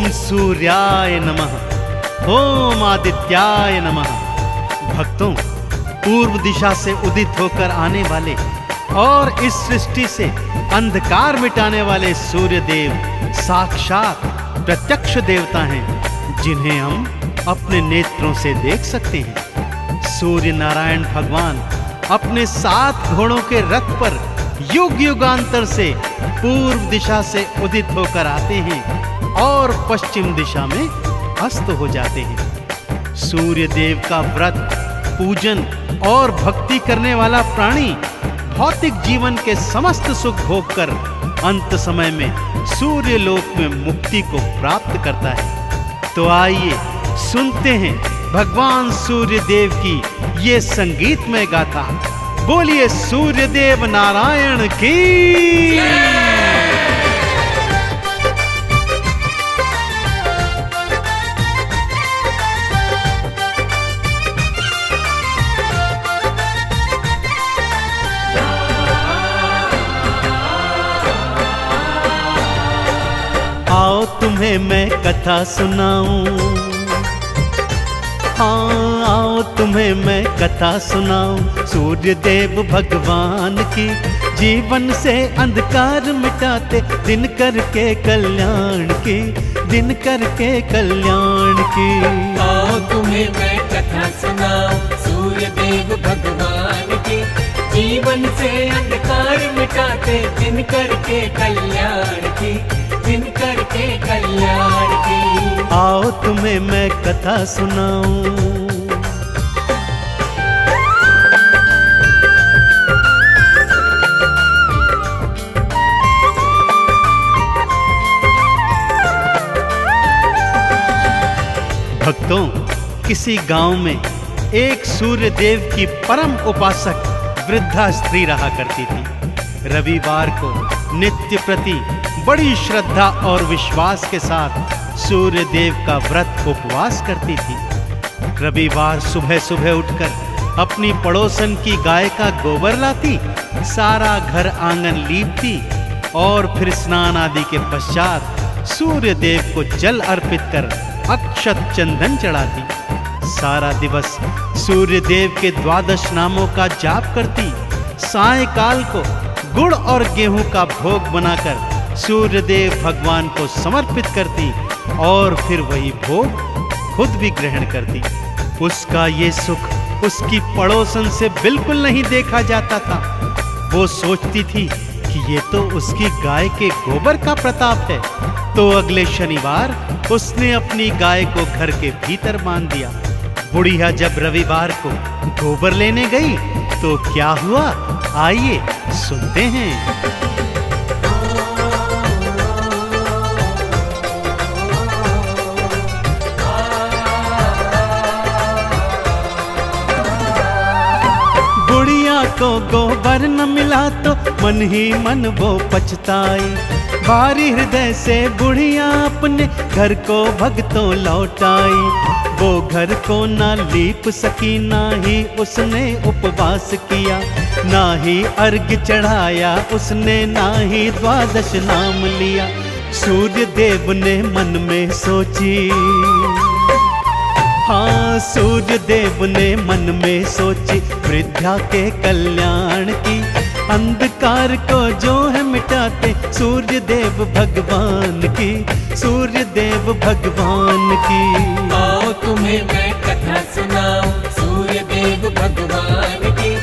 ओम सूर्याय नमः, ओम आदित्याय नमः। भक्तों, पूर्व दिशा से उदित होकर आने वाले और इस सृष्टि से अंधकार मिटाने वाले सूर्य देव साक्षात प्रत्यक्ष देवता हैं, जिन्हें हम अपने नेत्रों से देख सकते हैं। सूर्य नारायण भगवान अपने 7 घोड़ों के रथ पर युग युगांतर से पूर्व दिशा से उदित होकर आते हैं और पश्चिम दिशा में अस्त हो जाते हैं। सूर्य देव का व्रत, पूजन और भक्ति करने वाला प्राणी भौतिक जीवन के समस्त सुख भोगकर अंत समय में सूर्य लोक में मुक्ति को प्राप्त करता है। तो आइए सुनते हैं भगवान सूर्य देव की ये संगीतमय गाथा। बोलिए सूर्य देव नारायण की। आओ तुम्हें मैं कथा सुनाऊं, हाँ आओ तुम्हें मैं कथा सुनाऊं सूर्य देव भगवान की। जीवन से अंधकार मिटाते दिन करके कल्याण की, दिन करके कल्याण की। आओ तुम्हें मैं कथा सुनाऊं सूर्य देव भगवान की। जीवन से अंधकार मिटाते दिन करके कल्याण की, दिन करके कल्याण की। आओ तुम्हें मैं कथा सुनाऊं। भक्तों, किसी गांव में एक सूर्य देव की परम उपासक वृद्धा स्त्री रहा करती थी। रविवार को नित्य प्रति बड़ी श्रद्धा और विश्वास के साथ सूर्य देव का व्रत उपवास करती थी। रविवार सुबह सुबह उठकर अपनी पड़ोसन की गाय का गोबर लाती, सारा घर आंगन लीपती और फिर स्नान आदि के पश्चात सूर्य देव को जल अर्पित कर अक्षत चंदन चढ़ाती। सारा दिवस सूर्य देव के 12 नामों का जाप करती। सायंकाल को गुड़ और गेहूं का भोग बनाकर सूर्य देव भगवान को समर्पित करती और फिर वही भोग खुद भी ग्रहण करती। उसका ये सुख उसकी पड़ोसन से बिल्कुल नहीं देखा जाता था। वो सोचती थी कि ये तो उसकी गाय के गोबर का प्रताप है। तो अगले शनिवार उसने अपनी गाय को घर के भीतर बांध दिया। बुढ़िया जब रविवार को गोबर लेने गई तो क्या हुआ, आइए सुनते हैं। बुढ़िया को गोबर न मिला तो मन ही मन वो पछताई। भारी हृदय से बुढ़िया अपने घर को भगतों लौटाई। वो घर को ना लीप सकी, ना ही उसने उपवास किया, ना ही अर्घ चढ़ाया उसने, ना ही 12 नाम लिया। सूर्य देव ने मन में सोची, हाँ सूर्य देव ने मन में सोची वृद्धा के कल्याण की। अंधकार को जो है मिटाते सूर्य देव भगवान की, सूर्य देव भगवान की। आओ तुम्हें मैं कथा सुनाऊं सूर्य देव भगवान की।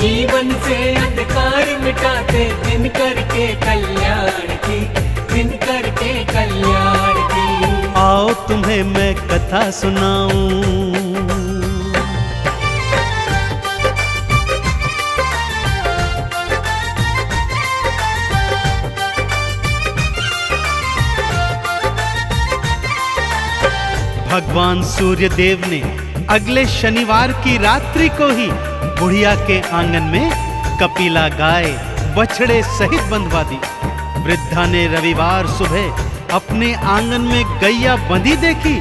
जीवन से अंधकार मिटाते दिन करके कल्याण की, दिन करके कल्याण की। आओ तुम्हें मैं कथा सुनाऊं। भगवान सूर्य देव ने अगले शनिवार की रात्रि को ही बुढ़िया के आंगन में कपिला गाय बछड़े सहित बंधवा दी। वृद्धा ने रविवार सुबह अपने आंगन में गैया बंधी देखी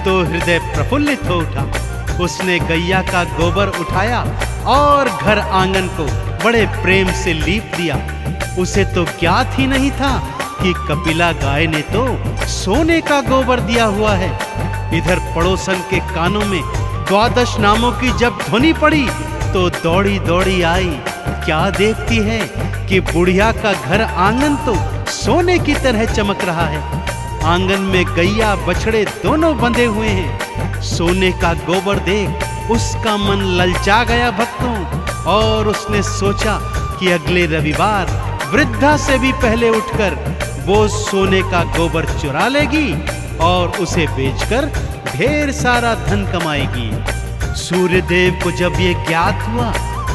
तो हृदय प्रफुल्लित हो उठा। उसने गैया का गोबर उठाया और घर आंगन को बड़े प्रेम से लीप दिया। उसे तो ज्ञात ही नहीं था कि कपिला गाय ने तो सोने का गोबर दिया हुआ है। इधर पड़ोसन के कानों में द्वादश नामों की जब ध्वनि पड़ी तो दौड़ी दौड़ी आई। क्या देखती है कि बुढ़िया का घर आंगन तो सोने की तरह चमक रहा है। आंगन में गैया बछड़े दोनों बंधे हुए हैं। सोने का गोबर देख उसका मन ललचा गया भक्तों, और उसने सोचा कि अगले रविवार वृद्धा से भी पहले उठकर वो सोने का गोबर चुरा लेगी और उसे बेचकर ढेर सारा धन कमाएगी। सूर्यदेव को जब ये ज्ञात हुआ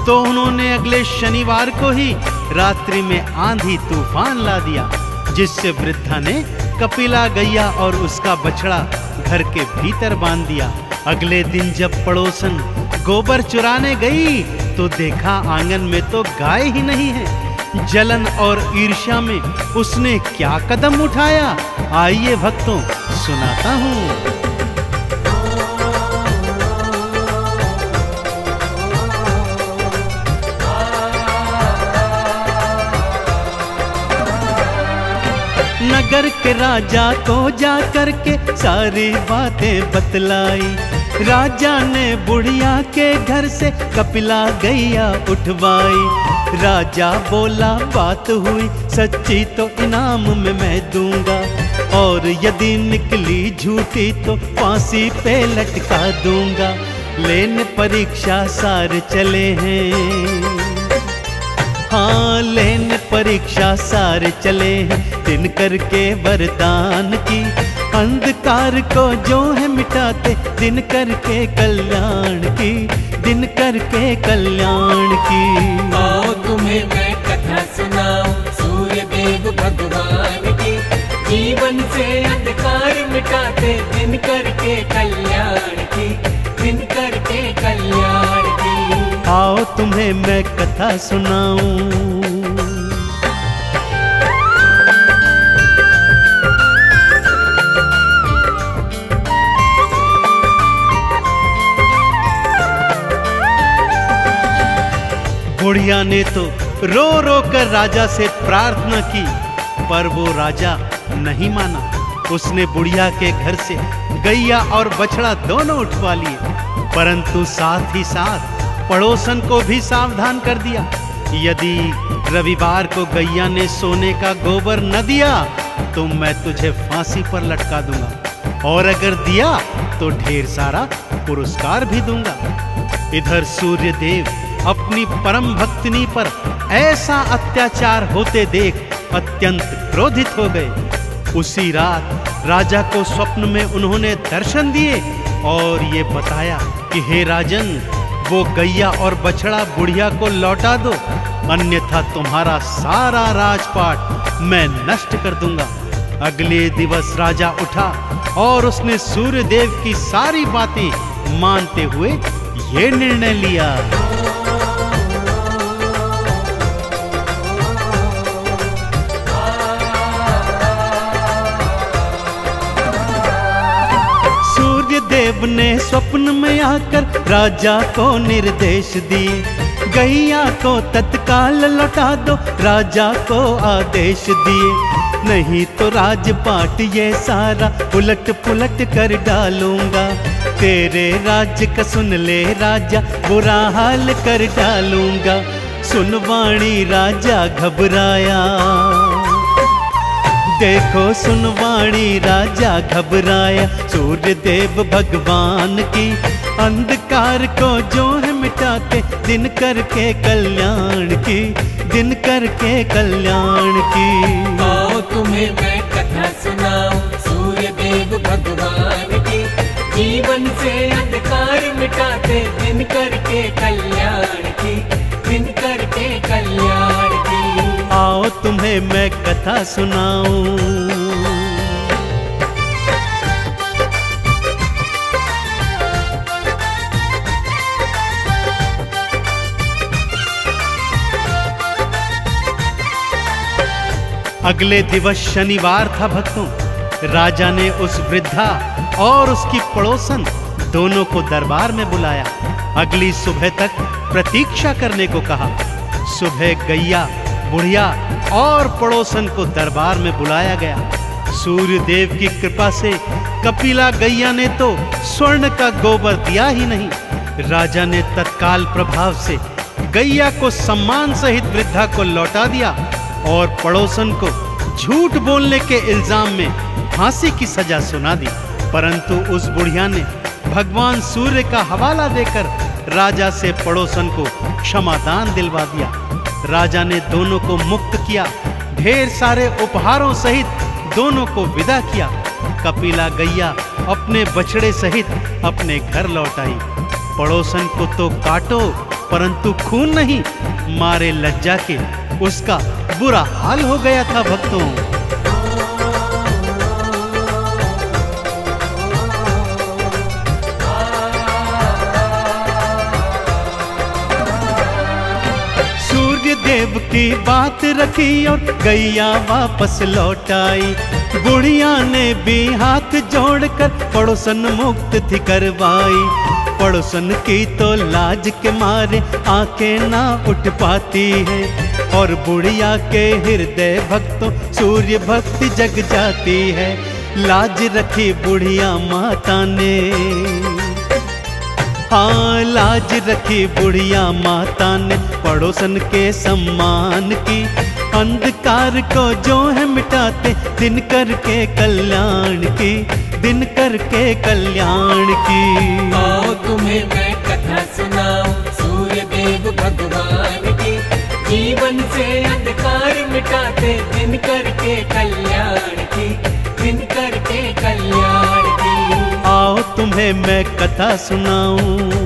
तो उन्होंने अगले शनिवार को ही रात्रि में आंधी तूफान ला दिया, जिससे वृद्धा ने कपिला गैया और उसका बछड़ा घर के भीतर बांध दिया। अगले दिन जब पड़ोसन गोबर चुराने गई तो देखा आंगन में तो गाय ही नहीं है। जलन और ईर्ष्या में उसने क्या कदम उठाया, आइए भक्तों सुनाता हूँ। नगर के राजा को जा करके सारी बातें बतलाई। राजा ने बुढ़िया के घर से कपिला गैया उठवाई। राजा बोला बात हुई सच्ची तो इनाम में मैं दूंगा, और यदि निकली झूठी तो फांसी पे लटका दूंगा। लेने परीक्षा सारे चले हैं, हाँ लेने परीक्षा सारे चले हैं। दिन करके वरदान की अंधकार को जो है मिटाते, दिन करके कल्याण की, दिन करके कल्याण की। आओ तुम्हें मैं कथा सुनाऊं सूर्यदेव भगवान की, जीवन से अंधकार मिटाते, दिन करके कल्याण की, दिन करके कल्याण की। आओ तुम्हें मैं कथा सुनाऊं। बुढ़िया ने तो रो रो कर राजा से प्रार्थना की, पर वो राजा नहीं माना। उसने बुढ़िया के घर से गैया और बछड़ा दोनों उठवा लिए, परंतु साथ ही साथ पड़ोसन को भी सावधान कर दिया, यदि रविवार को गैया ने सोने का गोबर न दिया तो मैं तुझे फांसी पर लटका दूंगा, और अगर दिया तो ढेर सारा पुरस्कार भी दूंगा। इधर सूर्यदेव अपनी परम भक्तिनी पर ऐसा अत्याचार होते देख अत्यंत क्रोधित हो गए। उसी रात राजा को स्वप्न में उन्होंने दर्शन दिए और ये बताया कि हे राजन, वो गैया और बछड़ा बुढ़िया को लौटा दो, अन्यथा तुम्हारा सारा राजपाट मैं नष्ट कर दूंगा। अगले दिवस राजा उठा और उसने सूर्यदेव की सारी बातें मानते हुए ये निर्णय लिया। सूर्यदेव ने स्वप्न में आकर राजा को निर्देश दिए, गैया को तत्काल लौटा दो, राजा को आदेश दिए, नहीं तो राजपाट ये सारा उलट पुलट कर डालूंगा। तेरे राज्य का सुन ले राजा, बुरा हाल कर डालूंगा। सुनवाणी राजा घबराया, देखो सुनवाणी राजा घबराया। सूर्यदेव भगवान की अंधकार को जो है मिटाते, दिन करके कल्याण की, दिन करके कल्याण की। आओ तुम्हें मैं कथा सुनाऊं सूर्यदेव भगवान की, जीवन से अंधकार मिटाते, दिन करके कल्याण की, दिन करके कल्याण की। आओ तुम्हें मैं कथा सुनाऊं। अगले दिवस शनिवार था भक्तों। राजा ने उस वृद्धा और उसकी पड़ोसन दोनों को दरबार में बुलाया। अगली सुबह तक प्रतीक्षा करने को कहा। सुबह गैया बुढ़िया और पड़ोसन को दरबार में बुलाया गया। सूर्य देव की कृपा से कपिला गैया ने तो स्वर्ण का गोबर दिया ही नहीं। राजा ने तत्काल प्रभाव से गैया को सम्मान सहित वृद्धा को लौटा दिया और पड़ोसन को झूठ बोलने के इल्जाम में फांसी की सजा सुना दी। परंतु उस बुढ़िया ने भगवान सूर्य का हवाला देकर राजा से पड़ोसन को क्षमादान दिलवा दिया। राजा ने दोनों को मुक्त किया, ढेर सारे उपहारों सहित दोनों को विदा किया। कपिला गैया अपने बछड़े सहित अपने घर लौट आई। पड़ोसन को तो काटो परंतु खून नहीं, मारे लज्जा के उसका बुरा हाल हो गया था भक्तों। सूर्य देव की बात रखी और गैया वापस लौट आई। बुढ़िया ने भी हाथ जोड़कर पड़ोसन मुक्त थी करवाई। पड़ोसन की तो लाज के मारे आंखें ना उठ पाती है और बुढ़िया के हृदय भक्तों सूर्य भक्ति जग जाती है। लाज रखी बुढ़िया माता ने, हाँ लाज रखी बुढ़िया माता ने पड़ोसन के सम्मान की। अंधकार को जो है मिटाते दिन करके कल्याण की, दिन करके कल्याण की। आओ तुम्हें मैं कथा सुनाऊं सूर्य देव भगवान की। जीवन से अंधकार मिटाते दिन करके कल्याण की, दिन करके कल्याण की। आओ तुम्हें मैं कथा सुनाऊं।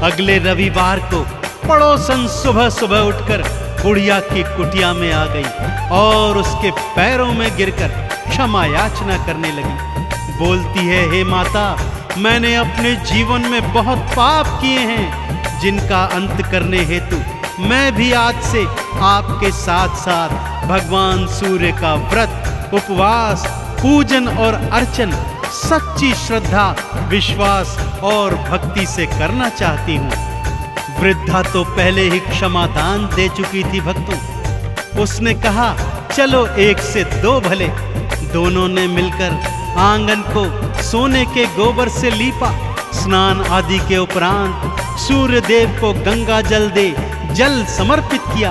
अगले रविवार को पड़ोसन सुबह सुबह उठकर बुढ़िया की कुटिया में आ गई और उसके पैरों में गिरकर क्षमा याचना करने लगी। बोलती है, हे माता, मैंने अपने जीवन में बहुत पाप किए हैं, जिनका अंत करने हेतु मैं भी आज से आपके साथ साथ भगवान सूर्य का व्रत, उपवास, पूजन और अर्चन सच्ची श्रद्धा, विश्वास और भक्ति से करना चाहती हूँ। वृद्धा तो पहले ही क्षमादान दे चुकी थी भक्तों। उसने कहा, चलो एक से दो भले। दोनों ने मिलकर आंगन को सोने के गोबर से लीपा। स्नान आदि के उपरांत सूर्य देव को गंगा जल दे जल समर्पित किया,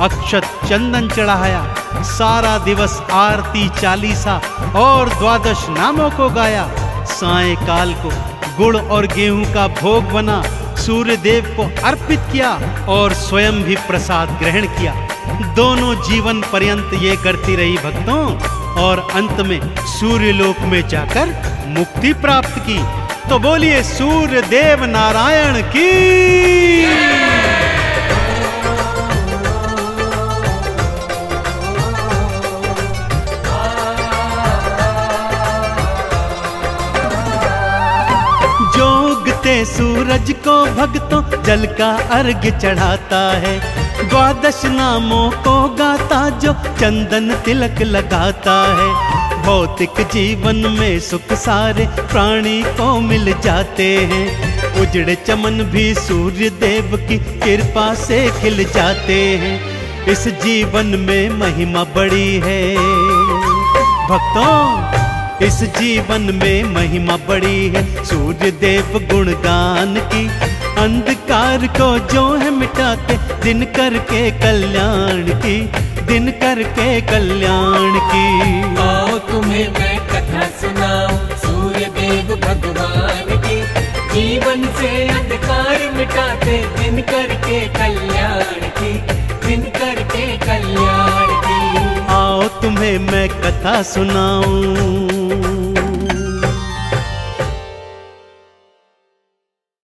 अक्षत चंदन चढ़ाया। सारा दिवस आरती, चालीसा और द्वादश नामों को गाया। सायंकाल को गुड़ और गेहूं का भोग बना सूर्य देव को अर्पित किया और स्वयं भी प्रसाद ग्रहण किया। दोनों जीवन पर्यंत ये करती रही भक्तों और अंत में सूर्यलोक में जाकर मुक्ति प्राप्त की। तो बोलिए सूर्य देव नारायण की। सूरज को भक्तों जल का अर्घ्य चढ़ाता है। द्वादश नामों को गाता जो चंदन तिलक लगाता है। भौतिक जीवन में सुख सारे प्राणी को मिल जाते हैं। उजड़े चमन भी सूर्य देव की कृपा से खिल जाते हैं। इस जीवन में महिमा बड़ी है भक्तों, इस जीवन में महिमा बड़ी है सूर्य देव गुणगान की। अंधकार को जो है मिटाते दिन करके कल्याण की, दिन करके कल्याण की। आओ तुम्हें मैं कथा सुनाऊं सूर्य देव भगवान की। जीवन से अंधकार मिटाते दिन करके कल्याण की, दिन करके कल्याण की। आओ तुम्हें मैं कथा सुनाऊं।